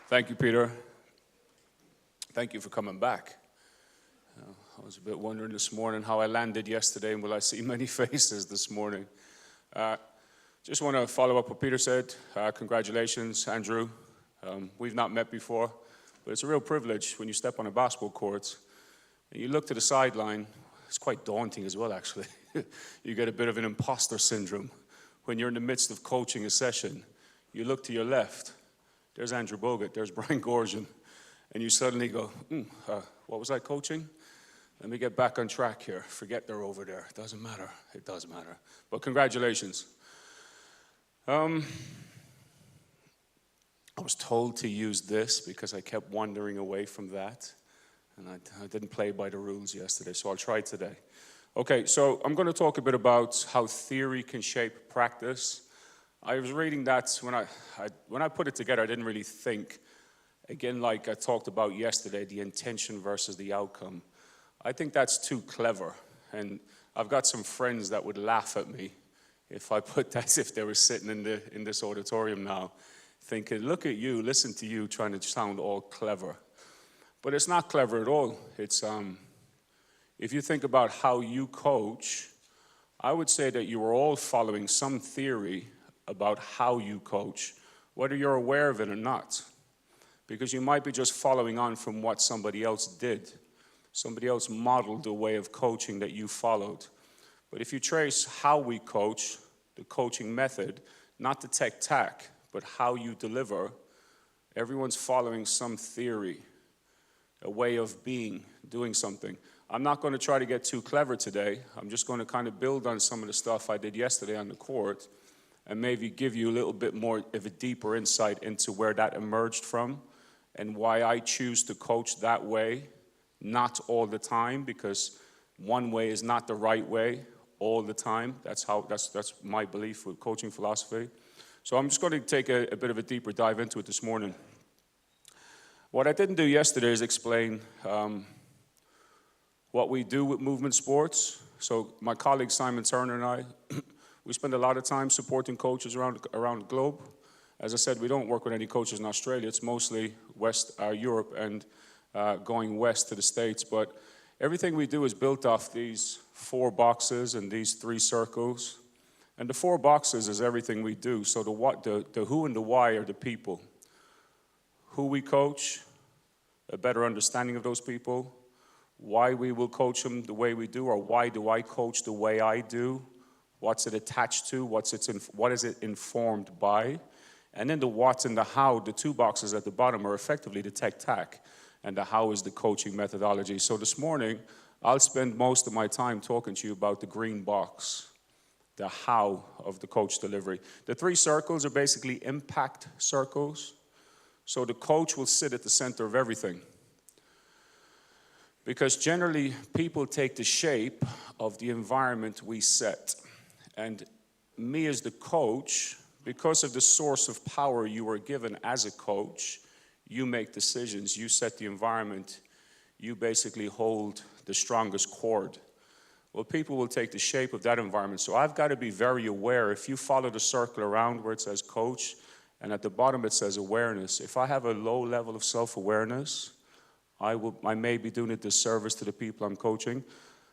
Thank you, Peter. Thank you for coming back. I was a bit wondering this morning how I landed yesterday, and will I see many faces this morning? Just want to follow up what Peter said. Congratulations, Andrew. We've not met before, but it's a real privilege when you step on a basketball court and you look to the sideline. It's quite daunting as well, actually. You get a bit of an imposter syndrome when you're in the midst of coaching a session. You look to your left. There's Andrew Bogut, there's Brian Gorgian, and you suddenly go, what was I coaching? Let me get back on track here. Forget they're over there. It doesn't matter. It does matter. But congratulations. I was told to use this because I kept wandering away from that, and I didn't play by the rules yesterday, so I'll try today. Okay, so I'm going to talk a bit about how theory can shape practice. I was reading that when I put it together, I didn't really think, again, like I talked about yesterday, the intention versus the outcome. I think that's too clever, and I've got some friends that would laugh at me if I put that, if they were sitting in this auditorium now, thinking, look at you, listen to you, trying to sound all clever. But it's not clever at all. It's if you think about how you coach, I would say that you are all following some theory about how you coach, whether you're aware of it or not. Because you might be just following on from what somebody else did. Somebody else modeled a way of coaching that you followed. But if you trace how we coach, the coaching method, not the tech-tack, but how you deliver, everyone's following some theory, a way of being, doing something. I'm not going to try to get too clever today. I'm just going to kind of build on some of the stuff I did yesterday on the court and maybe give you a little bit more of a deeper insight into where that emerged from and why I choose to coach that way, not all the time, because one way is not the right way all the time. That's my belief with coaching philosophy. So I'm just going to take a bit of a deeper dive into it this morning. What I didn't do yesterday is explain what we do with movement sports. So my colleague Simon Turner and I, we spend a lot of time supporting coaches around the globe. As I said, we don't work with any coaches in Australia. It's mostly Europe and going west to the States. But everything we do is built off these 4 boxes and these 3 circles. And the 4 boxes is everything we do. So the who and the why are the people. Who we coach, a better understanding of those people. Why we will coach them the way we do, or why do I coach the way I do? What's it attached to? What is it informed by? And then the what and the how, the 2 boxes at the bottom, are effectively the tech-tack. And the how is the coaching methodology. So this morning, I'll spend most of my time talking to you about the green box, the how of the coach delivery. The 3 circles are basically impact circles. So the coach will sit at the center of everything. Because generally, people take the shape of the environment we set. And me as the coach, because of the source of power you are given as a coach, you make decisions, you set the environment, you basically hold the strongest cord. Well, people will take the shape of that environment. So I've got to be very aware. If you follow the circle around where it says coach, and at the bottom it says awareness, if I have a low level of self-awareness, I may be doing a disservice to the people I'm coaching,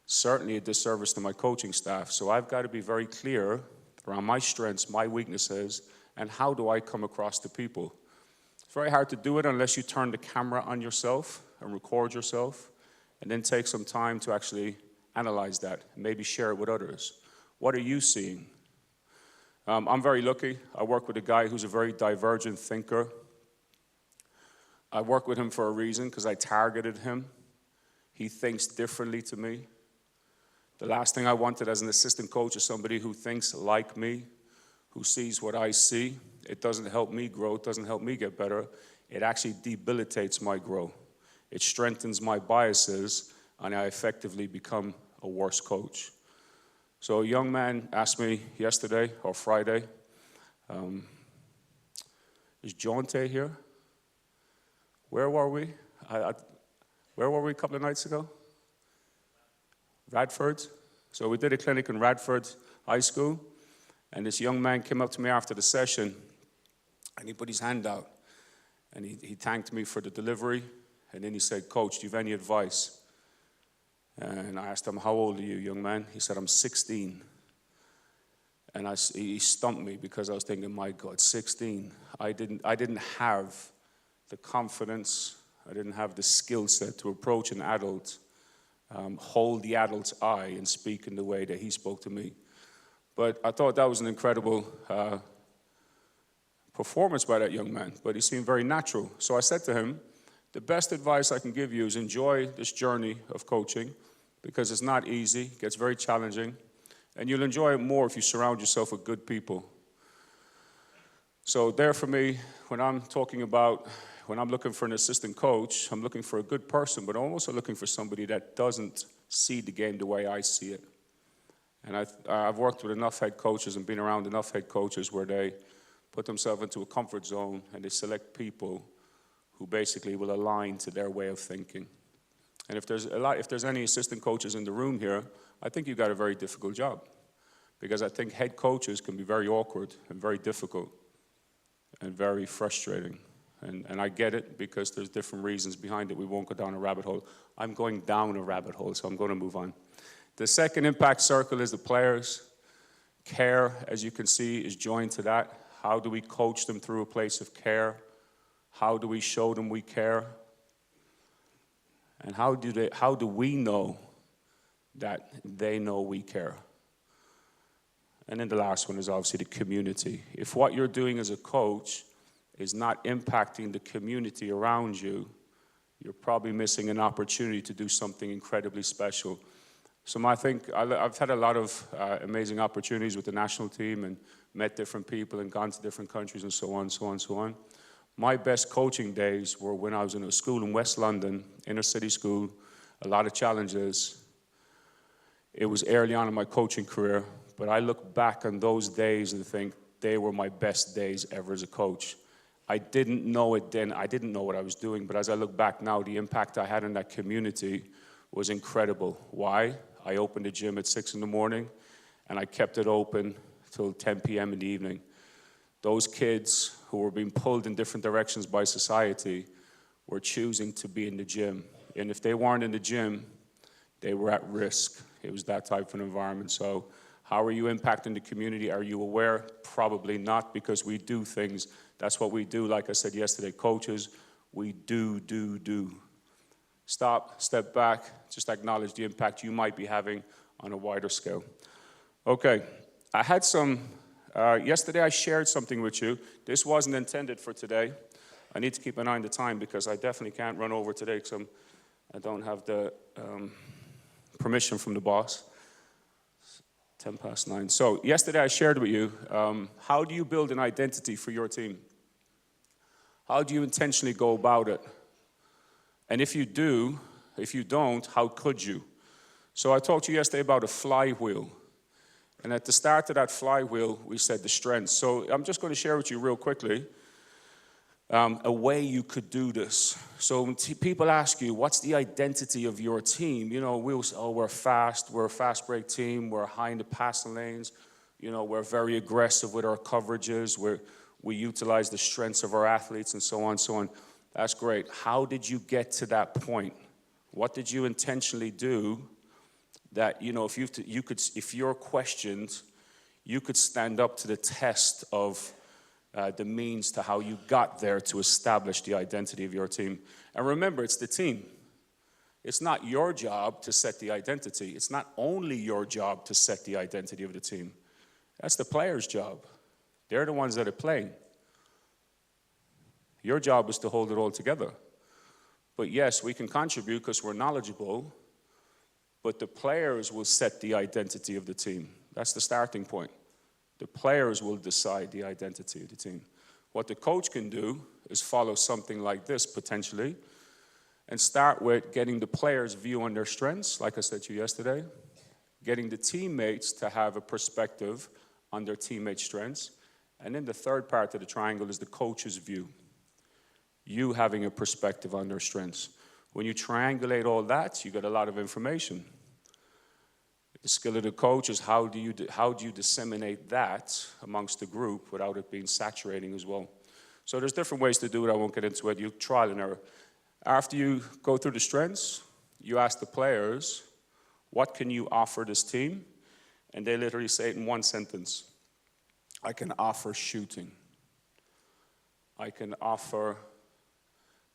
certainly a disservice to my coaching staff. So I've got to be very clear around my strengths, my weaknesses, and how do I come across to people. It's very hard to do it unless you turn the camera on yourself and record yourself, and then take some time to actually analyze that, and maybe share it with others. What are you seeing? I'm very lucky. I work with a guy who's a very divergent thinker. I work with him for a reason, because I targeted him. He thinks differently to me. The last thing I wanted as an assistant coach is somebody who thinks like me, who sees what I see. It doesn't help me grow. It doesn't help me get better. It actually debilitates my growth. It strengthens my biases, and I effectively become a worse coach. So a young man asked me yesterday or Friday, is Jonte here? Where were we? Where were we a couple of nights ago? Radford. So we did a clinic in Radford High School, and this young man came up to me after the session, and he put his hand out, And he thanked me for the delivery. And then he said, Coach, do you have any advice? And I asked him, how old are you, young man? He said, I'm 16. And he stumped me because I was thinking, my God, 16. I didn't have the confidence, I didn't have the skill set to approach an adult, hold the adult's eye and speak in the way that he spoke to me. But I thought that was an incredible performance by that young man, but he seemed very natural. So I said to him, the best advice I can give you is enjoy this journey of coaching, because it's not easy, it gets very challenging, and you'll enjoy it more if you surround yourself with good people. So there for me, when I'm looking for an assistant coach, I'm looking for a good person, but I'm also looking for somebody that doesn't see the game the way I see it. And I've worked with enough head coaches and been around enough head coaches where they put themselves into a comfort zone and they select people who basically will align to their way of thinking. And if there's any assistant coaches in the room here, I think you've got a very difficult job, because I think head coaches can be very awkward and very difficult and very frustrating. And I get it, because there's different reasons behind it. We won't go down a rabbit hole. I'm going down a rabbit hole, so I'm going to move on. The second impact circle is the players. Care, as you can see, is joined to that. How do we coach them through a place of care? How do we show them we care? And how do we know that they know we care? And then the last one is obviously the community. If what you're doing as a coach is not impacting the community around you, you're probably missing an opportunity to do something incredibly special. So I think I've had a lot of amazing opportunities with the national team and met different people and gone to different countries and so on, so on, so on. My best coaching days were when I was in a school in West London, inner city school, a lot of challenges. It was early on in my coaching career, but I look back on those days and think they were my best days ever as a coach. I didn't know it then, I didn't know what I was doing, but as I look back now, the impact I had in that community was incredible. Why? I opened the gym at 6 in the morning, and I kept it open till 10 p.m. in the evening. Those kids who were being pulled in different directions by society were choosing to be in the gym. And if they weren't in the gym, they were at risk. It was that type of an environment. So how are you impacting the community? Are you aware? Probably not, because we do things. That's what we do. Like I said yesterday, coaches, we do. Stop, step back, just acknowledge the impact you might be having on a wider scale. Okay, I had yesterday I shared something with you. This wasn't intended for today. I need to keep an eye on the time, because I definitely can't run over today because I don't have the permission from the boss. 9:10. So yesterday I shared with you, how do you build an identity for your team? How do you intentionally go about it? And if you don't, how could you? So I talked to you yesterday about a flywheel. And at the start of that flywheel, we said the strengths. So I'm just going to share with you real quickly a way you could do this. So when people ask you, what's the identity of your team? You know, we'll say, we're a fast break team, we're high in the passing lanes, you know, we're very aggressive with our coverages, we utilize the strengths of our athletes and so on, so on. That's great. How did you get to that point? What did you intentionally do that, you know, if you're questioned, you could stand up to the test of the means to how you got there to establish the identity of your team? And remember, it's the team. It's not your job to set the identity. It's not only your job to set the identity of the team. That's the players' job. They're the ones that are playing. Your job is to hold it all together. But yes, we can contribute because we're knowledgeable, but the players will set the identity of the team. That's the starting point. The players will decide the identity of the team. What the coach can do is follow something like this, potentially, and start with getting the players' view on their strengths, like I said to you yesterday, getting the teammates to have a perspective on their teammates' strengths, and then the third part of the triangle is the coach's view. You having a perspective on their strengths. When you triangulate all that, you get a lot of information. The skill of the coach is how do you disseminate that amongst the group without it being saturating as well. So there's different ways to do it. I won't get into it. You trial and error. After you go through the strengths, you ask the players, what can you offer this team? And they literally say it in one sentence. I can offer shooting. I can offer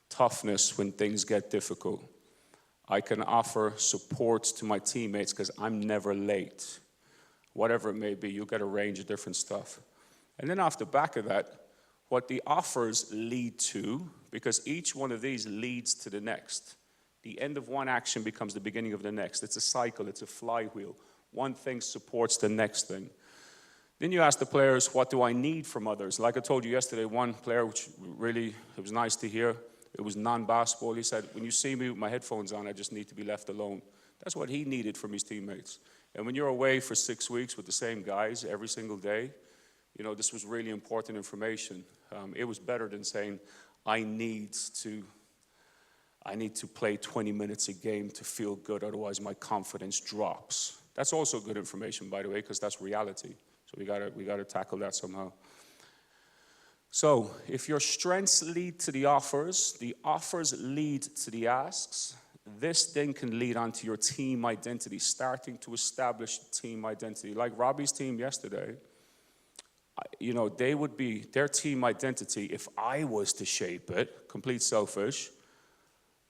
toughness when things get difficult. I can offer support to my teammates because I'm never late. Whatever it may be, you get a range of different stuff. And then off the back of that, what the offers lead to, because each one of these leads to the next. The end of one action becomes the beginning of the next. It's a cycle, it's a flywheel. One thing supports the next thing. Then you ask the players, what do I need from others? Like I told you yesterday, one player, which really, it was nice to hear, it was non-basketball. He said, when you see me with my headphones on, I just need to be left alone. That's what he needed from his teammates. And when you're away for 6 weeks with the same guys every single day, you know, this was really important information. It was better than saying, I need to play 20 minutes a game to feel good, otherwise my confidence drops. That's also good information, by the way, because that's reality. So we gotta tackle that somehow. So if your strengths lead to the offers lead to the asks, this then can lead on to your team identity, starting to establish team identity. Like Robbie's team yesterday, you know, they would be, their team identity, if I was to shape it, complete selfish,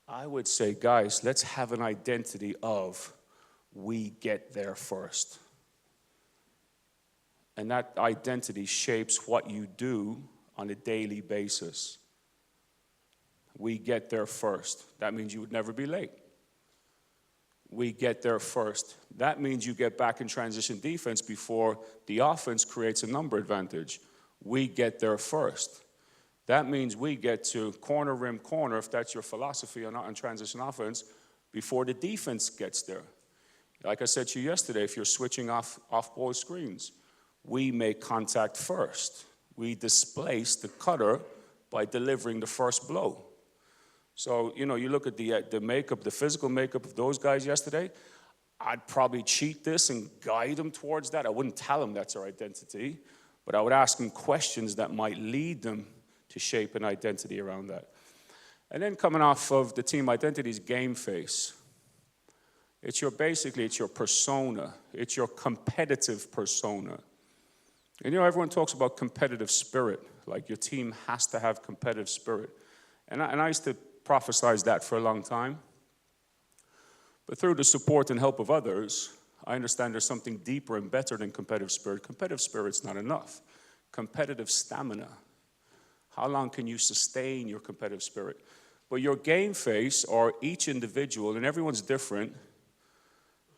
I would say, guys, let's have an identity of we get there first. And that identity shapes what you do on a daily basis. We get there first. That means you would never be late. We get there first. That means you get back in transition defense before the offense creates a number advantage. We get there first. That means we get to corner, rim, corner, if that's your philosophy on transition offense, before the defense gets there. Like I said to you yesterday, if you're switching off ball screens, we make contact first. We displace the cutter by delivering the first blow. So, you know, you look at the makeup, the physical makeup of those guys yesterday, I'd probably cheat this and guide them towards that. I wouldn't tell them that's our identity, but I would ask them questions that might lead them to shape an identity around that. And then coming off of the team identity's game face. It's your persona. It's your competitive persona. And you know, everyone talks about competitive spirit, like your team has to have competitive spirit. And I used to prophesize that for a long time. But through the support and help of others, I understand there's something deeper and better than competitive spirit. Competitive spirit's not enough. Competitive stamina. How long can you sustain your competitive spirit? But your game face, or each individual, and everyone's different,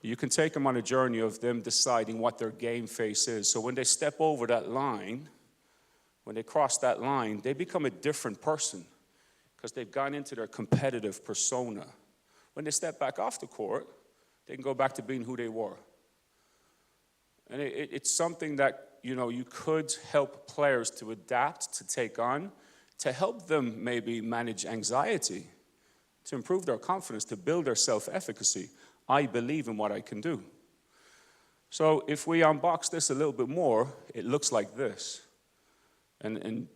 you can take them on a journey of them deciding what their game face is. So when they step over that line, when they cross that line, they become a different person because they've gone into their competitive persona. When they step back off the court, they can go back to being who they were. And it's something that, you know, you could help players to adapt, to take on, to help them maybe manage anxiety, to improve their confidence, to build their self-efficacy. I believe in what I can do. So if we unbox this a little bit more, it looks like this. And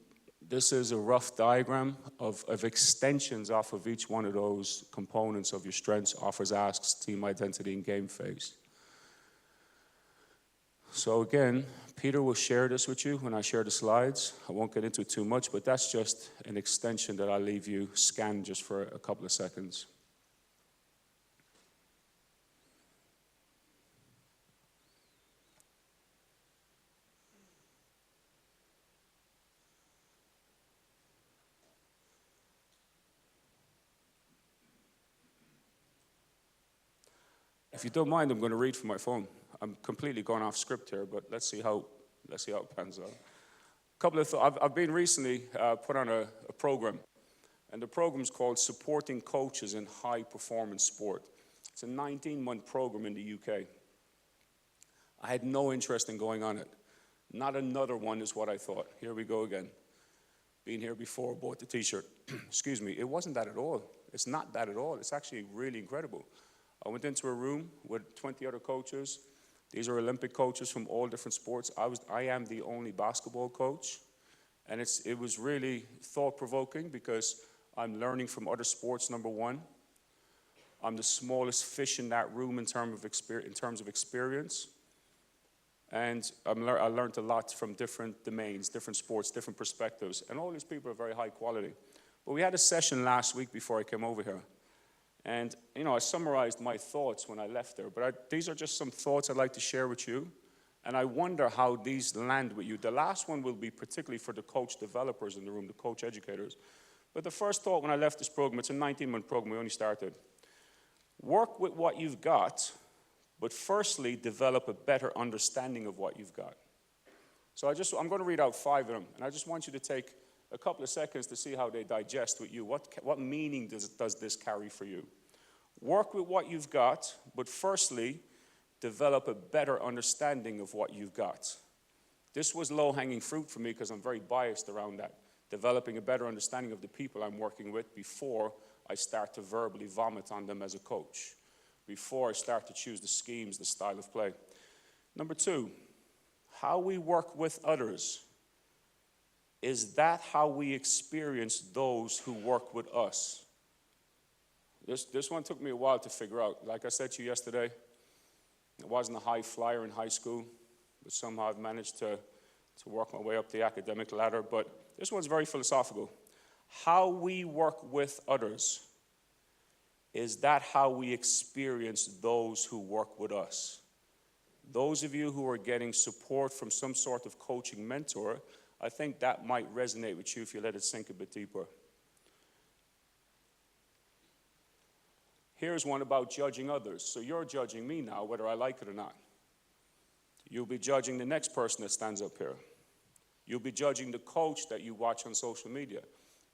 this is a rough diagram of extensions off of each one of those components of your strengths, offers, asks, team identity, and game phase. So again, Peter will share this with you when I share the slides. I won't get into it too much, but that's just an extension that I'll leave you scan just for a couple of seconds. If you don't mind, I'm going to read from my phone. I'm completely going off script here, but let's see how it pans out. A couple of I've been recently put on a program, and the program's called Supporting Coaches in High Performance Sport. It's a 19-month program in the UK. I had no interest in going on it. Not another one is what I thought. Here we go again. Been here before, bought the t-shirt. Excuse me, it wasn't that at all. It's not that at all. It's actually really incredible. I went into a room with 20 other coaches. These are Olympic coaches from all different sports. I am the only basketball coach, And it was really thought-provoking because I'm learning from other sports, number one. I'm the smallest fish in that room in terms of experience. And I learned a lot from different domains, different sports, different perspectives. And all these people are very high quality. But we had a session last week before I came over here. And, I summarized my thoughts when I left there. But these are just some thoughts I'd like to share with you. And I wonder how these land with you. The last one will be particularly for the coach developers in the room, the coach educators. But the first thought when I left this program, it's a 19-month program, we only started. Work with what you've got, but firstly, develop a better understanding of what you've got. So I'm going to read out 5 of them, and I just want you to take a couple of seconds to see how they digest with you. What meaning does this carry for you? Work with what you've got, but firstly, develop a better understanding of what you've got. This was low-hanging fruit for me because I'm very biased around that. Developing a better understanding of the people I'm working with before I start to verbally vomit on them as a coach, before I start to choose the schemes, the style of play. Number 2, how we work with others. Is that how we experience those who work with us? This one took me a while to figure out. Like I said to you yesterday, I wasn't a high flyer in high school, but somehow I've managed to work my way up the academic ladder. But this one's very philosophical. How we work with others, is that how we experience those who work with us? Those of you who are getting support from some sort of coaching mentor, I think that might resonate with you if you let it sink a bit deeper. Here's one about judging others. So you're judging me now, whether I like it or not. You'll be judging the next person that stands up here. You'll be judging the coach that you watch on social media.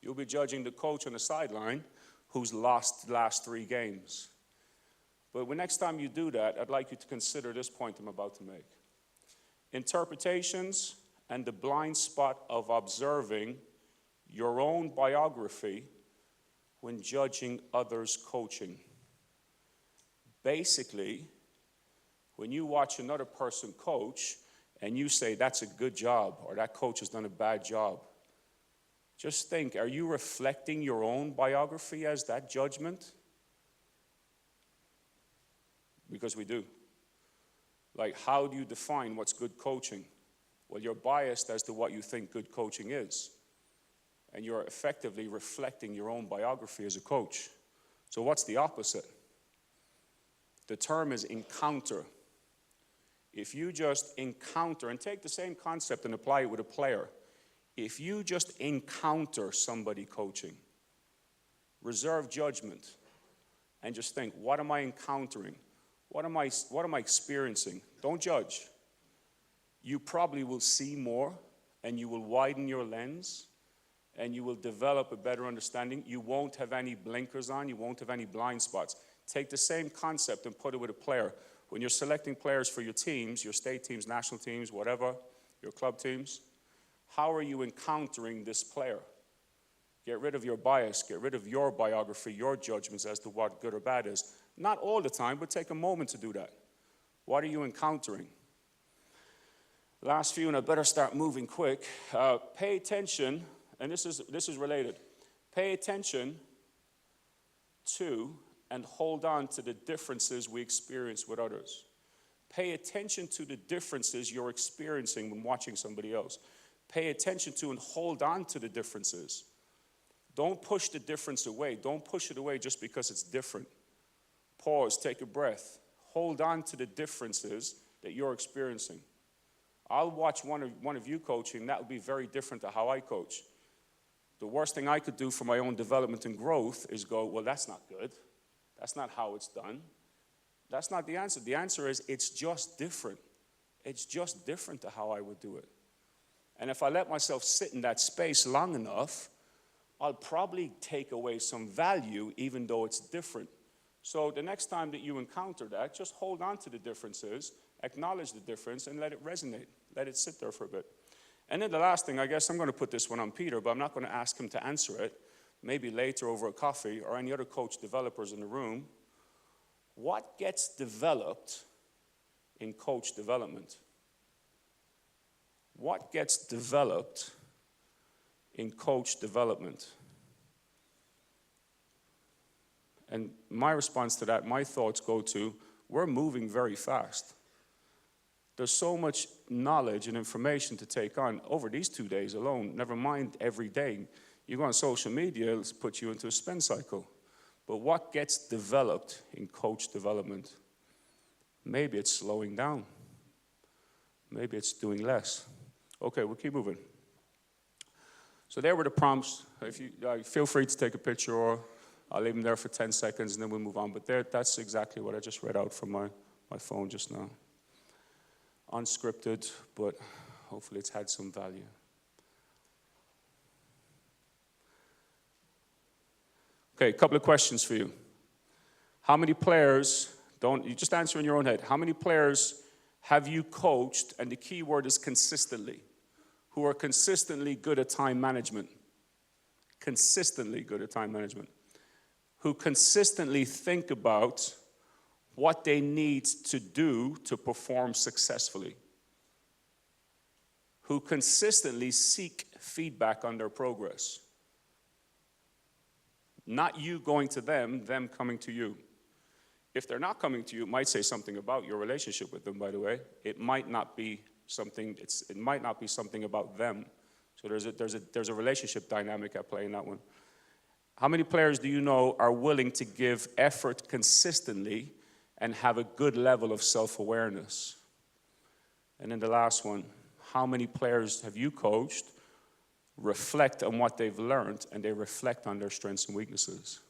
You'll be judging the coach on the sideline who's lost the last 3 games. But when next time you do that, I'd like you to consider this point I'm about to make. Interpretations and the blind spot of observing your own biography when judging others' coaching. Basically, when you watch another person coach and you say, that's a good job, or that coach has done a bad job, just think, are you reflecting your own biography as that judgment? Because we do. Like, how do you define what's good coaching? Well, you're biased as to what you think good coaching is. And you're effectively reflecting your own biography as a coach. So what's the opposite? The term is encounter. If you just encounter, and take the same concept and apply it with a player. If you just encounter somebody coaching, reserve judgment, and just think, what am I encountering? What am I experiencing? Don't judge. You probably will see more, and you will widen your lens, and you will develop a better understanding. You won't have any blinkers on. You won't have any blind spots. Take the same concept and put it with a player. When you're selecting players for your teams, your state teams, national teams, whatever, your club teams, how are you encountering this player? Get rid of your bias. Get rid of your biography, your judgments as to what good or bad is. Not all the time, but take a moment to do that. What are you encountering? Last few, and I better start moving quick. Pay attention, and this is related. Pay attention to and hold on to the differences we experience with others. Pay attention to the differences you're experiencing when watching somebody else. Pay attention to and hold on to the differences. Don't push the difference away. Don't push it away just because it's different. Pause, take a breath. Hold on to the differences that you're experiencing. I'll watch one of you coaching, that would be very different to how I coach. The worst thing I could do for my own development and growth is go, well, that's not good. That's not how it's done. That's not the answer. The answer is it's just different. It's just different to how I would do it. And if I let myself sit in that space long enough, I'll probably take away some value even though it's different. So the next time that you encounter that, just hold on to the differences, acknowledge the difference, and let it resonate. Let it sit there for a bit. And then the last thing, I guess I'm going to put this one on Peter, but I'm not going to ask him to answer it. Maybe later over a coffee or any other coach developers in the room. What gets developed in coach development? What gets developed in coach development? And my response to that, my thoughts go to, we're moving very fast. There's so much knowledge and information to take on over these 2 days alone, never mind every day. You go on social media, it'll put you into a spin cycle. But what gets developed in coach development? Maybe it's slowing down. Maybe it's doing less. Okay, we'll keep moving. So there were the prompts. If you feel free to take a picture, or I'll leave them there for 10 seconds and then we'll move on. But that's exactly what I just read out from my phone just now. Unscripted, but hopefully it's had some value. Okay, a couple of questions for you. How many players, you just answer in your own head, how many players have you coached, and the key word is consistently, who are consistently good at time management? Consistently good at time management. Who consistently think about what they need to do to perform successfully. Who consistently seek feedback on their progress. Not you going to them coming to you. If they're not coming to you, it might say something about your relationship with them, by the way. It might not be something, it might not be something about them. So there's a relationship dynamic at play in that one. How many players do you know are willing to give effort consistently and have a good level of self-awareness? And then the last one, how many players have you coached reflect on what they've learned and they reflect on their strengths and weaknesses?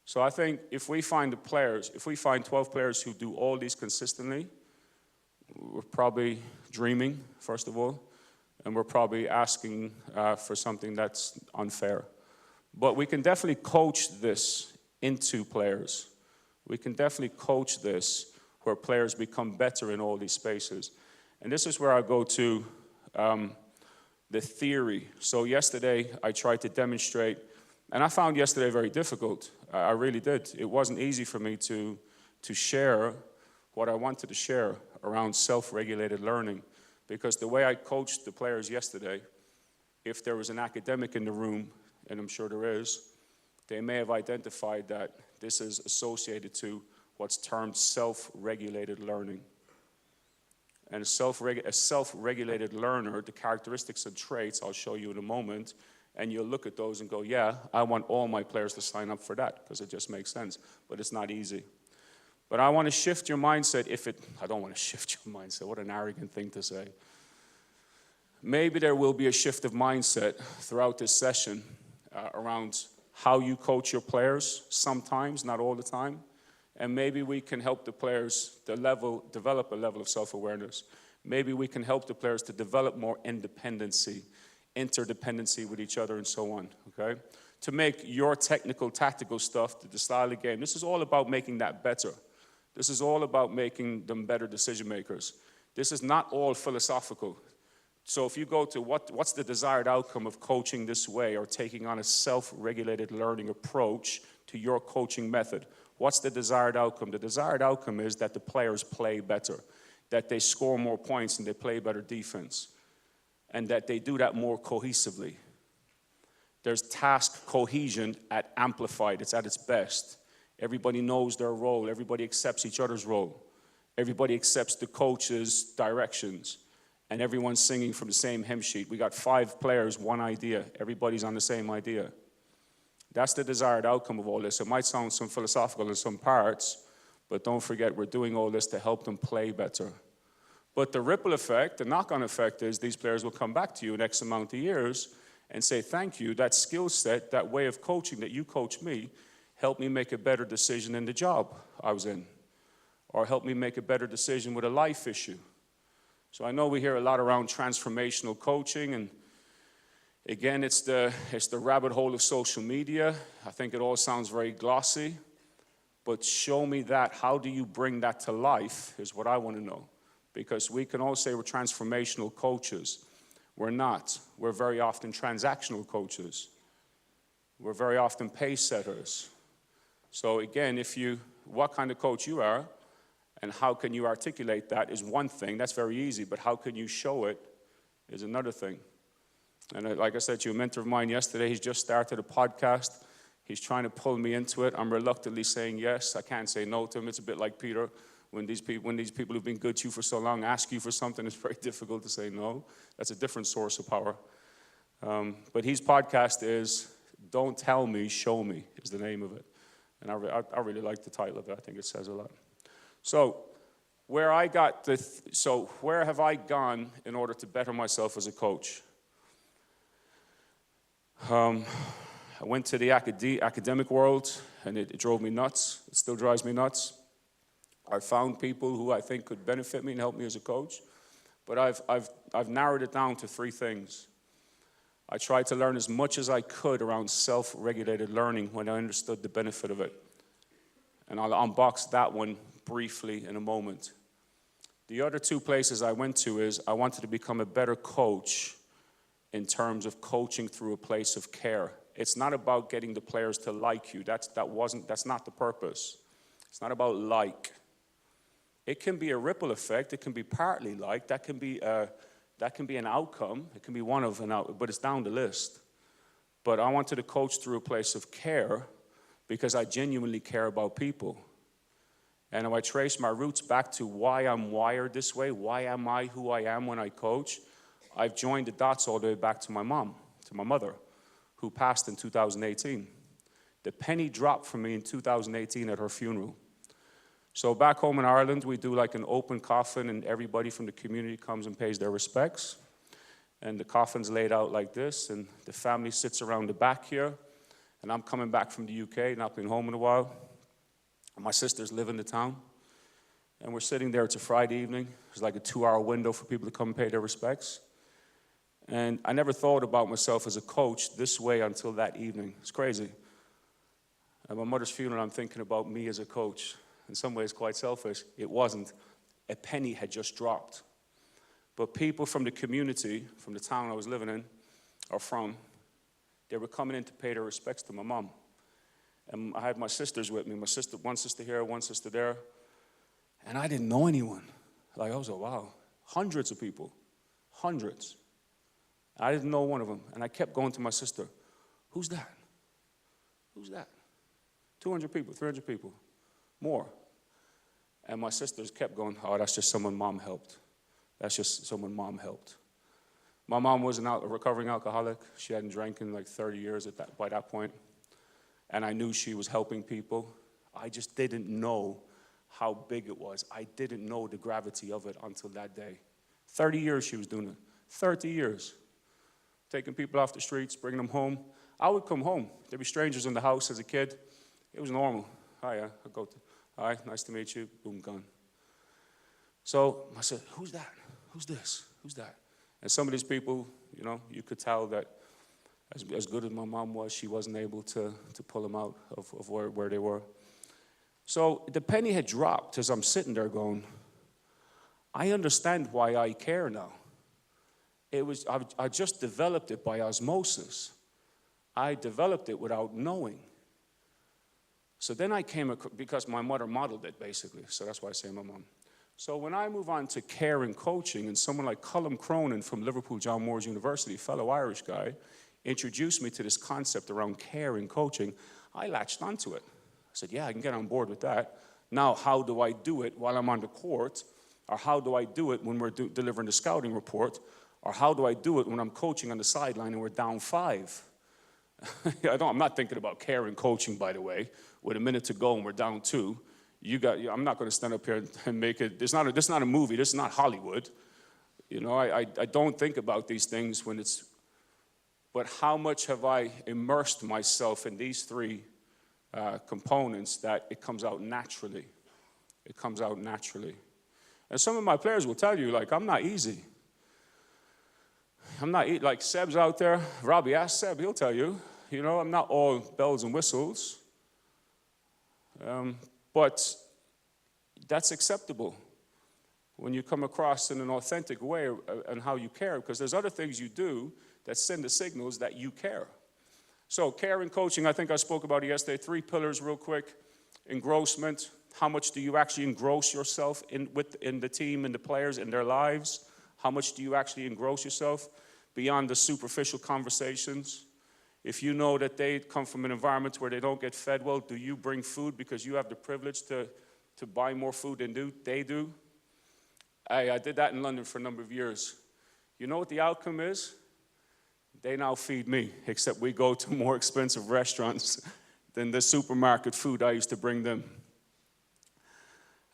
So I think if we find 12 players who do all these consistently, we're probably dreaming, first of all, and we're probably asking for something that's unfair. But we can definitely coach this into players. We can definitely coach this where players become better in all these spaces. And this is where I go to the theory. So yesterday I tried to demonstrate, and I found yesterday very difficult. I really did. It wasn't easy for me to share what I wanted to share around self-regulated learning, because the way I coached the players yesterday, if there was an academic in the room, and I'm sure there is, they may have identified that this is associated to what's termed self-regulated learning. And a self-regulated learner, the characteristics and traits I'll show you in a moment, and you'll look at those and go, yeah, I want all my players to sign up for that, because it just makes sense. But it's not easy. But I want to shift your mindset I don't want to shift your mindset. What an arrogant thing to say. Maybe there will be a shift of mindset throughout this session around how you coach your players, sometimes, not all the time. And maybe we can help the players develop a level of self-awareness. Maybe we can help the players to develop more independency, interdependency with each other, and so on, okay? To make your technical, tactical stuff, the style of the game, this is all about making that better. This is all about making them better decision makers. This is not all philosophical. So if you go to what's the desired outcome of coaching this way, or taking on a self-regulated learning approach to your coaching method, what's the desired outcome? The desired outcome is that the players play better, that they score more points and they play better defense, and that they do that more cohesively. There's task cohesion amplified. It's at its best. Everybody knows their role. Everybody accepts each other's role. Everybody accepts the coach's directions. And everyone's singing from the same hymn sheet. We got 5 players, 1 idea. Everybody's on the same idea. That's the desired outcome of all this. It might sound some philosophical in some parts, but don't forget, we're doing all this to help them play better. But the ripple effect, the knock-on effect, is these players will come back to you in X amount of years and say, thank you, that skill set, that way of coaching that you coached me, helped me make a better decision in the job I was in, or helped me make a better decision with a life issue. So I know we hear a lot around transformational coaching, and again, it's the rabbit hole of social media. I think it all sounds very glossy, but show me that. How do you bring that to life is what I want to know. Because we can all say we're transformational coaches. We're not. We're very often transactional coaches. We're very often pace setters. So again, what kind of coach you are, and how can you articulate that is one thing. That's very easy, but how can you show it is another thing. And like I said to you, a mentor of mine yesterday, he's just started a podcast. He's trying to pull me into it. I'm reluctantly saying yes. I can't say no to him. It's a bit like Peter. When these people who've been good to you for so long ask you for something, it's very difficult to say no. That's a different source of power. But his podcast is Don't Tell Me, Show Me is the name of it. And I really like the title of it. I think it says a lot. So where have I gone in order to better myself as a coach? I went to the academic world, and it drove me nuts. It still drives me nuts. I found people who I think could benefit me and help me as a coach. But I've narrowed it down to 3 things. I tried to learn as much as I could around self-regulated learning when I understood the benefit of it. And I'll unbox that one briefly in a moment. The other 2 places I went to is I wanted to become a better coach in terms of coaching through a place of care. It's not about getting the players to like you. That's not the purpose. It's not about like. It can be a ripple effect. It can be partly like. That can be an outcome. It can be one of an outcome, but it's down the list. But I wanted to coach through a place of care because I genuinely care about people. And if I trace my roots back to why I'm wired this way, why am I who I am when I coach, I've joined the dots all the way back to my mother, who passed in 2018. The penny dropped for me in 2018 at her funeral. So back home in Ireland, we do like an open coffin, and everybody from the community comes and pays their respects. And the coffin's laid out like this, and the family sits around the back here. And I'm coming back from the UK, not been home in a while. And my sisters live in the town. And we're sitting there, it's a Friday evening. There's like a 2-hour window for people to come and pay their respects. And I never thought about myself as a coach this way until that evening. It's crazy. At my mother's funeral, I'm thinking about me as a coach. In some ways, quite selfish. It wasn't. A penny had just dropped. But people from the community, from the town I was living in, or from, they were coming in to pay their respects to my mom. And I had my sisters with me. One sister here, one sister there. And I didn't know anyone. Like, I was like, wow. Hundreds of people. Hundreds. I didn't know one of them. And I kept going to my sister. Who's that? Who's that? 200 people, 300 people. More. And my sisters kept going, oh, that's just someone mom helped. That's just someone mom helped. My mom was a recovering alcoholic. She hadn't drank in like 30 years by that point. And I knew she was helping people. I just didn't know how big it was. I didn't know the gravity of it until that day. 30 years she was doing it. 30 years. Taking people off the streets, bringing them home. I would come home. There'd be strangers in the house as a kid. It was normal. Hi, I'd go to, hi, nice to meet you. Boom, gone. So I said, who's that? Who's this? Who's that? And some of these people, you know, you could tell that as good as my mom was, she wasn't able to pull them out of where they were. So the penny had dropped as I'm sitting there going, I understand why I care now. I just developed it by osmosis. I developed it without knowing. So then I came across, because my mother modeled it basically, so that's why I say my mom. So when I move on to care and coaching, and someone like Colm Cronin from Liverpool John Moores University, fellow Irish guy, introduced me to this concept around care and coaching, I latched onto it. I said, yeah, I can get on board with that. Now, how do I do it while I'm on the court? Or how do I do it when we're delivering the scouting report? Or how do I do it when I'm coaching on the sideline and we're down 5? I'm not thinking about care and coaching, by the way. With a minute to go and we're down 2, I'm not going to stand up here and make it. This is not a movie. This is not Hollywood. You know, I don't think about these things when it's. But how much have I immersed myself in these 3 components that it comes out naturally? It comes out naturally. And some of my players will tell you, like, I'm not easy. I'm not like Seb's out there. Robbie, ask Seb, he'll tell you. You know, I'm not all bells and whistles. But that's acceptable when you come across in an authentic way and how you care, because there's other things you do that send the signals that you care. So care and coaching, I think I spoke about it yesterday. 3 pillars real quick. Engrossment. How much do you actually engross yourself in the team and the players in their lives? How much do you actually engross yourself? beyond the superficial conversations? If you know that they come from an environment where they don't get fed well, do you bring food because you have the privilege to buy more food than they do? I did that in London for a number of years. You know what the outcome is? They now feed me, except we go to more expensive restaurants than the supermarket food I used to bring them.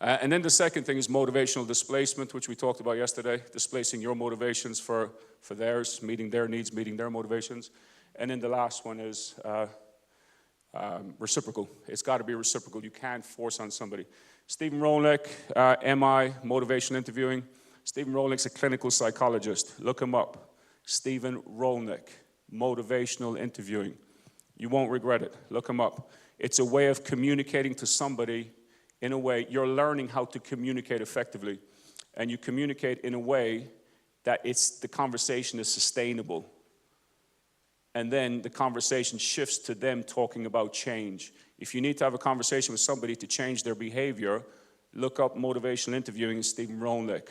And then the second thing is motivational displacement, which we talked about yesterday, displacing your motivations for theirs, meeting their needs, meeting their motivations. And then the last one is reciprocal. It's got to be reciprocal. You can't force on somebody. Stephen Rolnick, MI, motivational interviewing. Stephen Rolnick's a clinical psychologist. Look him up. Stephen Rolnick, motivational interviewing. You won't regret it. Look him up. It's a way of communicating to somebody in a way. You're learning how to communicate effectively. And you communicate in a way that the conversation is sustainable. And then the conversation shifts to them talking about change. If you need to have a conversation with somebody to change their behavior, look up motivational interviewing and Stephen Rolnick.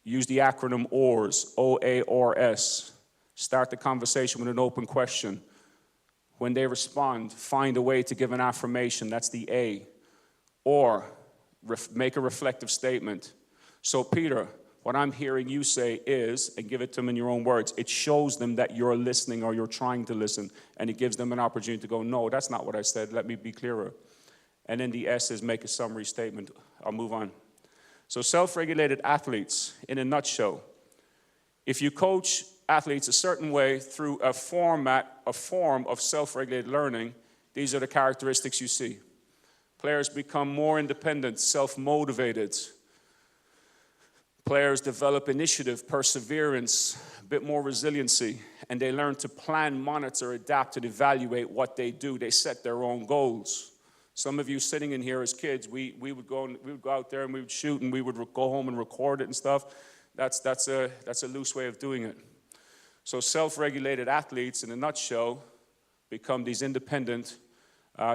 Use the acronym OARS, O-A-R-S. Start the conversation with an open question. When they respond, find a way to give an affirmation. That's the A. Or make a reflective statement. So, Peter, what I'm hearing you say is, and give it to them in your own words, it shows them that you're listening or you're trying to listen, and it gives them an opportunity to go, no, that's not what I said, let me be clearer. And then the S is make a summary statement. I'll move on. So self-regulated athletes, in a nutshell, if you coach athletes a certain way through a form of self-regulated learning, these are the characteristics you see. Players become more independent, self-motivated. Players develop initiative, perseverance, a bit more resiliency, and they learn to plan, monitor, adapt, and evaluate what they do. They set their own goals. Some of you sitting in here as kids, we would go out there and we would shoot and we would go home and record it and stuff. That's a loose way of doing it. So self-regulated athletes, in a nutshell, become these independent,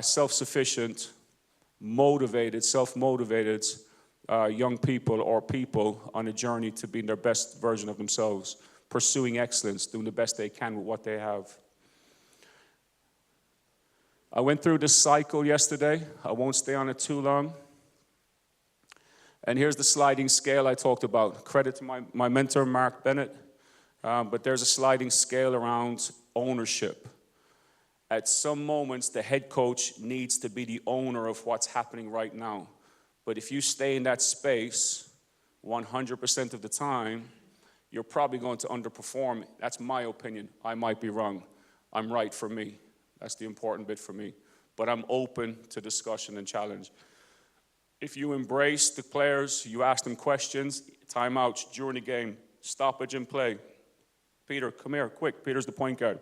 self-sufficient, motivated, self-motivated young people or people on a journey to being their best version of themselves, pursuing excellence, doing the best they can with what they have. I went through this cycle yesterday. I won't stay on it too long. And here's the sliding scale I talked about. Credit to my mentor, Mark Bennett. But there's a sliding scale around ownership. At some moments, the head coach needs to be the owner of what's happening right now. But if you stay in that space 100% of the time, you're probably going to underperform. That's my opinion. I might be wrong. I'm right for me. That's the important bit for me. But I'm open to discussion and challenge. If you embrace the players, you ask them questions, timeouts during the game, stoppage and play. Peter, come here, quick. Peter's the point guard.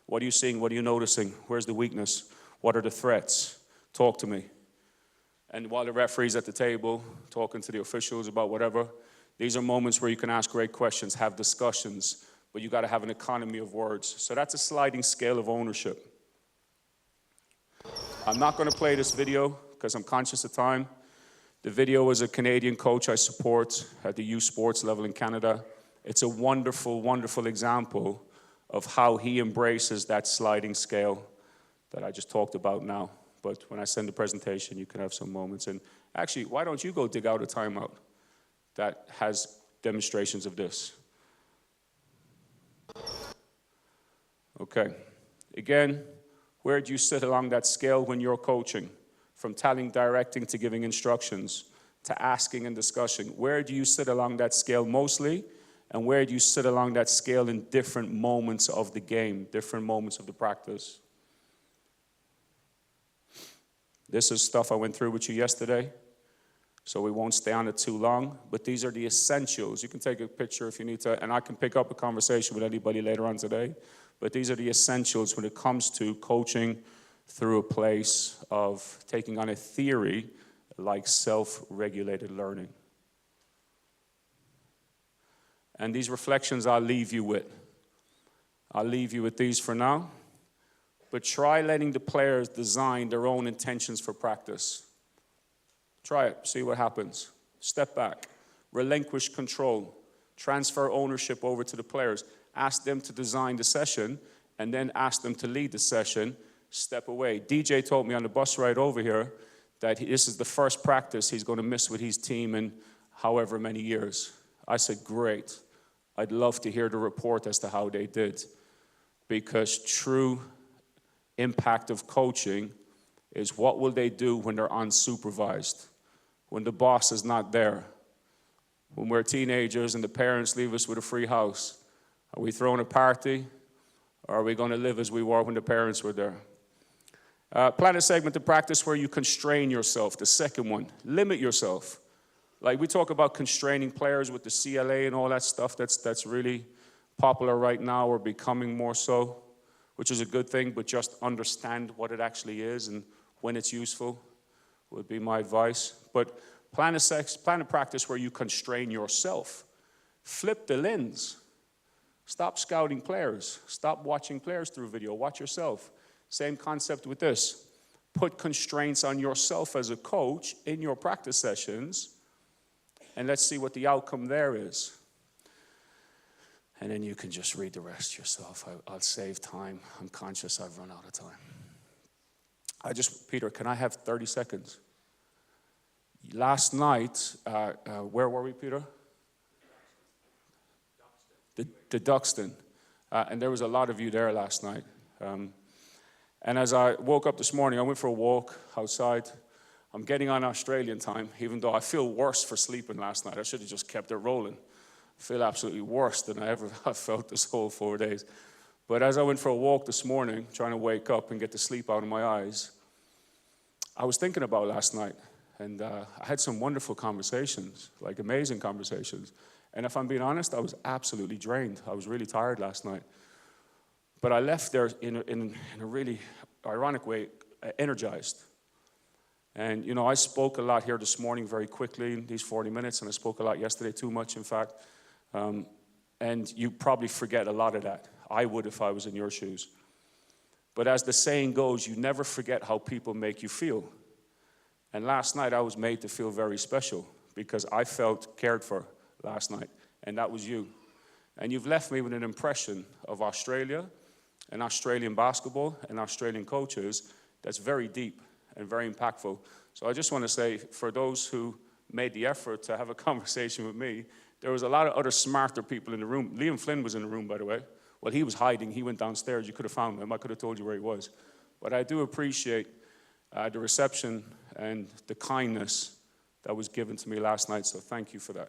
What are you seeing? What are you noticing? Where's the weakness? What are the threats? Talk to me. And while the referee's at the table, talking to the officials about whatever, these are moments where you can ask great questions, have discussions, but you got to have an economy of words. So that's a sliding scale of ownership. I'm not going to play this video because I'm conscious of time. The video is a Canadian coach I support at the youth sports level in Canada. It's a wonderful, wonderful example of how he embraces that sliding scale that I just talked about now. But when I send the presentation, you can have some moments. And actually, why don't you go dig out a timeout that has demonstrations of this? Okay. Again, where do you sit along that scale when you're coaching? From telling, directing, to giving instructions, to asking and discussing. Where do you sit along that scale mostly? And where do you sit along that scale in different moments of the game, different moments of the practice? This is stuff I went through with you yesterday, so we won't stay on it too long. But these are the essentials. You can take a picture if you need to, and I can pick up a conversation with anybody later on today. But these are the essentials when it comes to coaching through a place of taking on a theory like self-regulated learning. And these reflections I'll leave you with. I'll leave you with these for now. But try letting the players design their own intentions for practice. Try it, see what happens. Step back, relinquish control. Transfer ownership over to the players. Ask them to design the session, and then ask them to lead the session. Step away. DJ told me on the bus ride over here that this is the first practice he's going to miss with his team in however many years. I said, great. I'd love to hear the report as to how they did, because true impact of coaching is what will they do when they're unsupervised, when the boss is not there, when we're teenagers and the parents leave us with a free house. Are we throwing a party, or are we going to live as we were when the parents were there? Plan a segment of practice where you constrain yourself. The second one, limit yourself. Like we talk about constraining players with the CLA and all that stuff that's really popular right now, or becoming more so, which is a good thing, but just understand what it actually is and when it's useful would be my advice. But plan a practice where you constrain yourself. Flip the lens. Stop scouting players. Stop watching players through video. Watch yourself. Same concept with this. Put constraints on yourself as a coach in your practice sessions, and let's see what the outcome there is. And then you can just read the rest yourself. I'll save time. I'm conscious I've run out of time. Peter, can I have 30 seconds? Last night, where were we, Peter? The Duxton. And there was a lot of you there last night. And as I woke up this morning, I went for a walk outside. I'm getting on Australian time, even though I feel worse for sleeping last night. I should have just kept it rolling. I feel absolutely worse than I ever have felt this whole 4 days. But as I went for a walk this morning, trying to wake up and get the sleep out of my eyes, I was thinking about last night. And I had some wonderful conversations, like amazing conversations. And if I'm being honest, I was absolutely drained. I was really tired last night. But I left there in a really ironic way, energized. And, you know, I spoke a lot here this morning very quickly in these 40 minutes, and I spoke a lot yesterday, too much, in fact. And you probably forget a lot of that. I would if I was in your shoes. But as the saying goes, you never forget how people make you feel. And last night I was made to feel very special because I felt cared for last night, and that was you. And you've left me with an impression of Australia and Australian basketball and Australian coaches that's very deep and very impactful. So I just want to say, for those who made the effort to have a conversation with me, there was a lot of other smarter people in the room. Liam Flynn was in the room, by the way. Well, he was hiding. He went downstairs. You could have found him. I could have told you where he was. But I do appreciate the reception and the kindness that was given to me last night, so thank you for that.